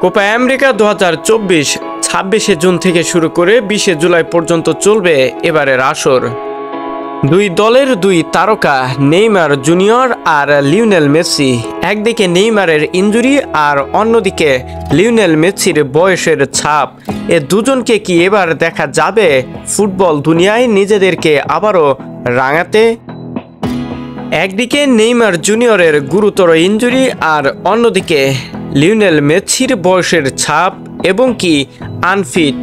Copa America 2024 26 June থেকে শুরু করে 20 জুলাই পর্যন্ত চলবে এবারের আসর। দুই দলের দুই তারকা নেইমার জুনিয়র আর লিওনেল মেসি, একদিকে নেইমারের ইনজুরি আর অন্যদিকে লিওনেল মেসির বয়সের ছাপ। এ দুজনকে কি এবার দেখা যাবে ফুটবল দুনিয়ায় নিজেদেরকে আবারও রাঙাতে? একদিকে নেইমার জুনিয়রের গুরুতর ইনজুরি আর অন্যদিকে লিওনেল মেসির বয়সের ছাপ এবং কি আনফিট,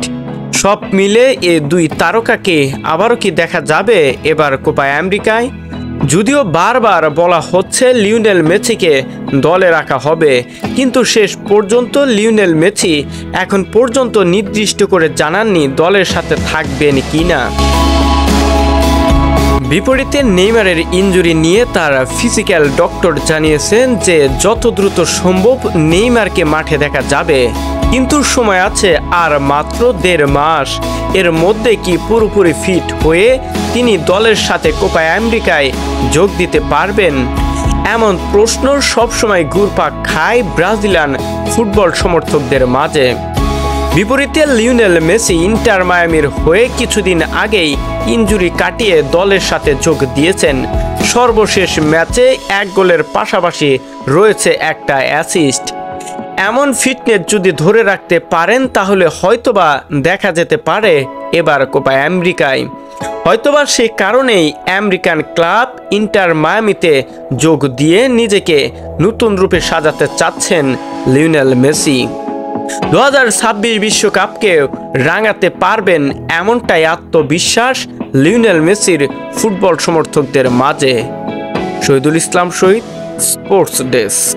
সব মিলে এ দুই তারকাকে আবারও কি দেখা যাবে এবার কোপা আমেরিকায়? যদিও বারবার বলা হচ্ছে লিওনেল মেসিকে দলে রাখা হবে, কিন্তু শেষ পর্যন্ত লিওনেল মেসি এখন পর্যন্ত নির্দিষ্ট করে জানাননি দলের সাথে থাকবেন কিনা। বিপরীতে নেইমারের ইনজুরি নিয়ে তার ফিজিক্যাল ডক্টর জানিয়েছেন যে যত দ্রুত সম্ভব নেইমারকে মাঠে দেখা যাবে, কিন্তু সময় আছে আর মাত্র 1.5 মাস। এর মধ্যে কি পুরোপুরি ফিট হয়ে তিনি দলের সাথে কোপা আমেরিকায় যোগ দিতে পারবেন? এমন প্রশ্ন সবসময় ঘুরপাক খায় ব্রাজিলিয়ান ফুটবল সমর্থকদের মাঝে। বিপরীতে লিওনেল মেসি ইন্টার মায়ামির হয়ে কিছুদিন আগেই ইনজুরি কাটিয়ে দলের সাথে যোগ দিয়েছেন। সর্বশেষ ম্যাচে 1 গোলের পাশাপাশি রয়েছে একটা অ্যাসিস্ট। এমন ফিটনেস যদি ধরে রাখতে পারেন তাহলে হয়তোবা দেখা যেতে পারে এবার কোপা আমেরিকায়। হয়তোবা সে কারণেই আমেরিকান ক্লাব ইন্টার মায়ামিতে যোগ দিয়ে নিজেকে নতুন রূপে সাজাতে চাচ্ছেন লিওনেল মেসি। 2026 বিশ্বকাপকে রাঙাতে পারবেন এমনটাই আত্মবিশ্বাস লিওনেল মেসির ফুটবল সমর্থকদের মাঝে। শহীদুল ইসলাম শহীদ, স্পোর্টস ডেস্ক।